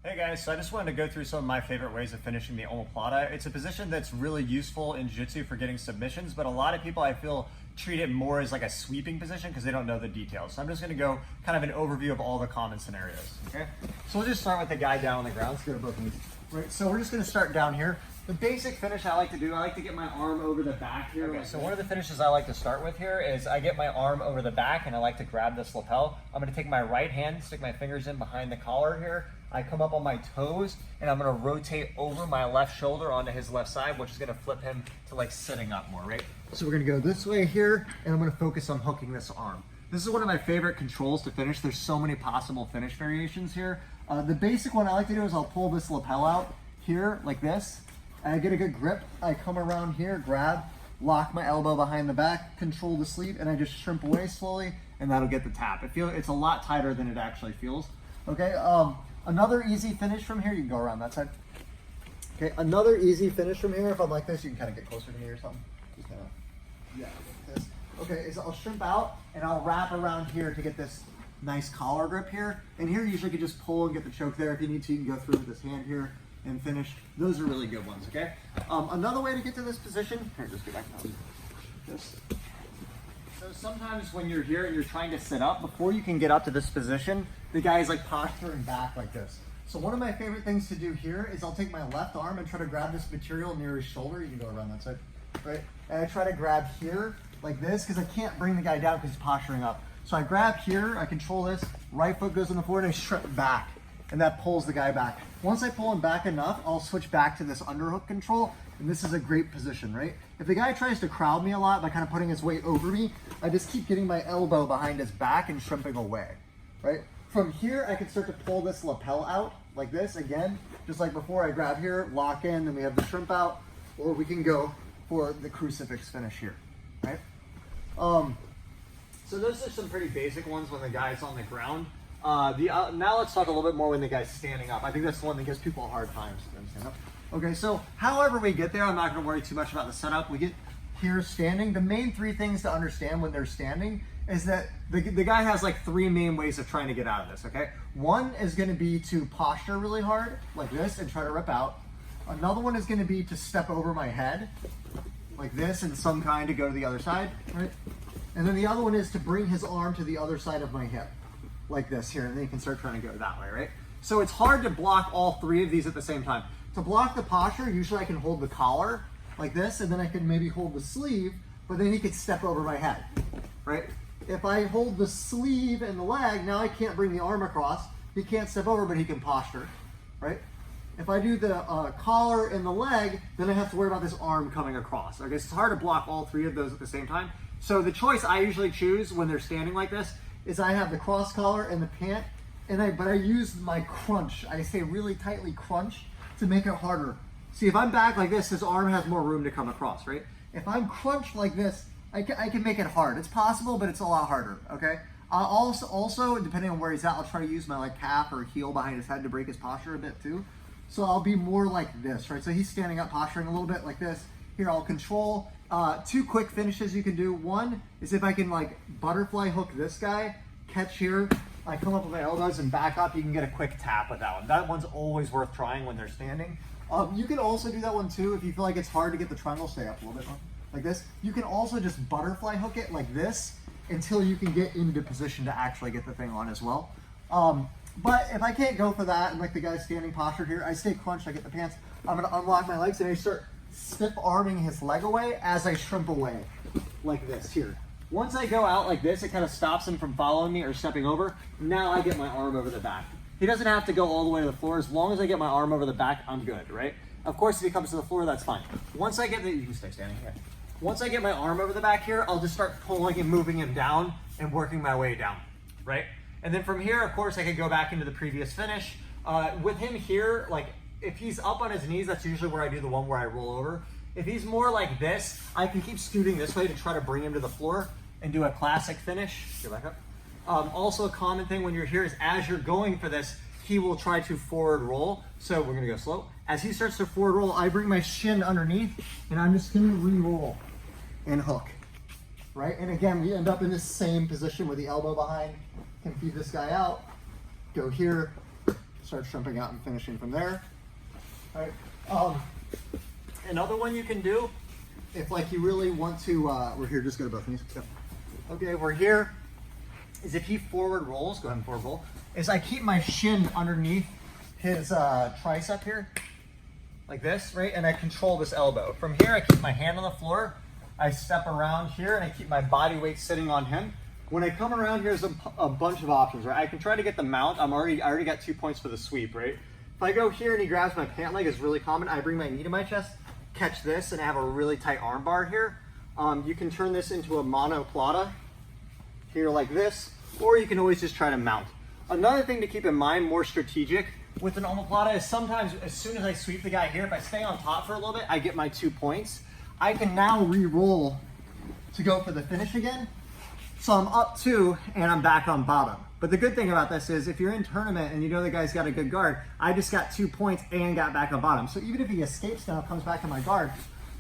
Hey guys, so I just wanted to go through some of my favorite ways of finishing the Omoplata. It's a position that's really useful in Jiu-Jitsu for getting submissions, but a lot of people I feel treat it more as like a sweeping position because they don't know the details. So I'm just gonna go kind of an overview of all the common scenarios, okay? So we'll just start with the guy down on the ground. Let's go to both knees. Right, so we're just gonna start down here. The basic finish I like to do, I like to get my arm over the back here. Okay, so one of the finishes I like to start with here is I get my arm over the back and I like to grab this lapel. I'm gonna take my right hand, stick my fingers in behind the collar here. I come up on my toes and I'm gonna rotate over my left shoulder onto his left side, which is gonna flip him to like sitting up more, right? So we're gonna go this way here and I'm gonna focus on hooking this arm. This is one of my favorite controls to finish. There's so many possible finish variations here. The basic one I like to do is I'll pull this lapel out here like this. I get a good grip. I come around here, grab, lock my elbow behind the back, control the sleeve, and I just shrimp away slowly, and that'll get the tap. It's a lot tighter than it actually feels. Okay, another easy finish from here, you can go around that side. Okay, another easy finish from here, if I'm like this, you can kind of get closer to me or something. Just kind of, yeah, like this. Okay, is I'll shrimp out, and I'll wrap around here to get this nice collar grip here. And here, usually you can just pull and get the choke there. If you need to, you can go through with this hand here and finish. Those are really good ones, okay? Another way to get to this position, here, just get back down. This. So sometimes when you're here and you're trying to sit up, before you can get up to this position, the guy is like posturing back like this. So one of my favorite things to do here is I'll take my left arm and try to grab this material near his shoulder. You can go around that side, right? And I try to grab here like this because I can't bring the guy down because he's posturing up. So I grab here, I control this, right foot goes on the floor and I shrimp back. And that pulls the guy back. Once I pull him back enough, I'll switch back to this underhook control, and this is a great position, right? If the guy tries to crowd me a lot by kind of putting his weight over me, I just keep getting my elbow behind his back and shrimping away, right? From here, I can start to pull this lapel out like this, again, just like before. I grab here, lock in, then we have the shrimp out, or we can go for the crucifix finish here, right? So those are some pretty basic ones when the guy's on the ground. Now let's talk a little bit more when the guy's standing up. I think that's the one that gives people a hard time to stand up. Okay, so however we get there, I'm not gonna worry too much about the setup. We get here standing. The main three things to understand when they're standing is that the guy has like three main ways of trying to get out of this, okay? One is gonna be to posture really hard, like this, and try to rip out. Another one is gonna be to step over my head, like this, in some kind to go to the other side, right? And then the other one is to bring his arm to the other side of my hip, like this here, and then you can start trying to go that way, right? So it's hard to block all three of these at the same time. To block the posture, usually I can hold the collar like this, and then I can maybe hold the sleeve, but then he could step over my head, right? If I hold the sleeve and the leg, now I can't bring the arm across. He can't step over, but he can posture, right? If I do the collar and the leg, then I have to worry about this arm coming across. Okay, so it's hard to block all three of those at the same time. So the choice I usually choose when they're standing like this is I have the cross collar and the pant, but I use my crunch. I say really tightly crunch to make it harder. See, if I'm back like this, his arm has more room to come across, right? If I'm crunched like this, I can make it hard. It's possible, but it's a lot harder, okay? Also, depending on where he's at, I'll try to use my like calf or heel behind his head to break his posture a bit too. So I'll be more like this, right? So he's standing up, posturing a little bit like this. Here, I'll control. Two quick finishes you can do. One is if I can like butterfly hook this guy, catch here, I come up with my elbows and back up, you can get a quick tap with that one. That one's always worth trying when they're standing. You can also do that one too if you feel like it's hard to get the triangle, stay up a little bit more, like this. You can also just butterfly hook it like this until you can get into position to actually get the thing on as well. But if I can't go for that, and like the guy's standing postured here, I stay crunched, I get the pants, I'm gonna unlock my legs and I start stiff arming his leg away as I shrimp away, like this here. Once I go out like this, it kind of stops him from following me or stepping over. Now I get my arm over the back. He doesn't have to go all the way to the floor. As long as I get my arm over the back, I'm good, right? Of course, if he comes to the floor, that's fine. Once I get you can stay standing here. Once I get my arm over the back here, I'll just start pulling and moving him down and working my way down, right? And then from here, of course, I could go back into the previous finish. With him here, like if he's up on his knees, that's usually where I do the one where I roll over. If he's more like this, I can keep scooting this way to try to bring him to the floor and do a classic finish. Go back up. Also a common thing when you're here is as you're going for this, he will try to forward roll. So we're gonna go slow. As he starts to forward roll, I bring my shin underneath and I'm just gonna re-roll and hook, right? And again, we end up in the same position with the elbow behind, can feed this guy out, go here, start jumping out and finishing from there. All right. Another one you can do, if like you really want to, we're here, just go to both knees. Yep. Okay, we're here, is if he forward rolls, go ahead and forward roll, is I keep my shin underneath his tricep here, like this, right? And I control this elbow. From here, I keep my hand on the floor, I step around here, and I keep my body weight sitting on him. When I come around, here's a bunch of options, right? I can try to get the mount. I already got 2 points for the sweep, right? If I go here and he grabs my pant leg, is really common. I bring my knee to my chest, catch this, and I have a really tight arm bar here. You can turn this into a monoplata here like this, or you can always just try to mount. Another thing to keep in mind, more strategic with an omoplata, is sometimes as soon as I sweep the guy here, if I stay on top for a little bit, I get my 2 points. I can now re-roll to go for the finish again. So I'm up 2 and I'm back on bottom. But the good thing about this is if you're in tournament and you know the guy's got a good guard, I just got 2 points and got back on bottom. So even if he escapes now, comes back in my guard,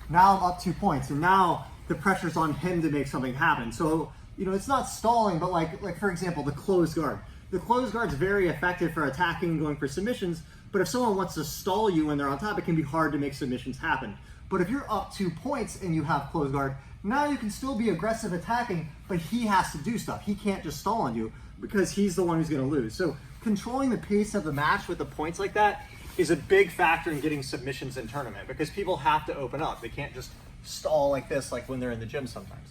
now I'm up 2 points. And now the pressure's on him to make something happen. So, you know, it's not stalling, but like for example, the closed guard. The closed guard's very effective for attacking and going for submissions, but if someone wants to stall you when they're on top, it can be hard to make submissions happen. But if you're up 2 points and you have closed guard, now you can still be aggressive attacking, but he has to do stuff. He can't just stall on you because he's the one who's gonna lose. So controlling the pace of the match with the points like that is a big factor in getting submissions in tournament because people have to open up. They can't just stall like this, like when they're in the gym sometimes.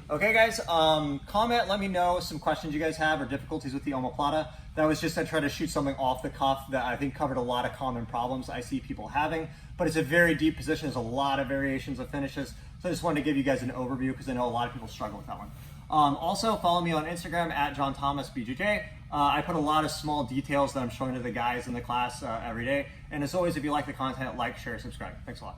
Okay guys, comment, let me know some questions you guys have or difficulties with the omoplata. That was just, I tried to shoot something off the cuff that I think covered a lot of common problems I see people having, but it's a very deep position. There's a lot of variations of finishes. So I just wanted to give you guys an overview because I know a lot of people struggle with that one. Also follow me on Instagram at JohnThomasBJJ. I put a lot of small details that I'm showing to the guys in the class every day. And as always, if you like the content, like, share, subscribe. Thanks a lot.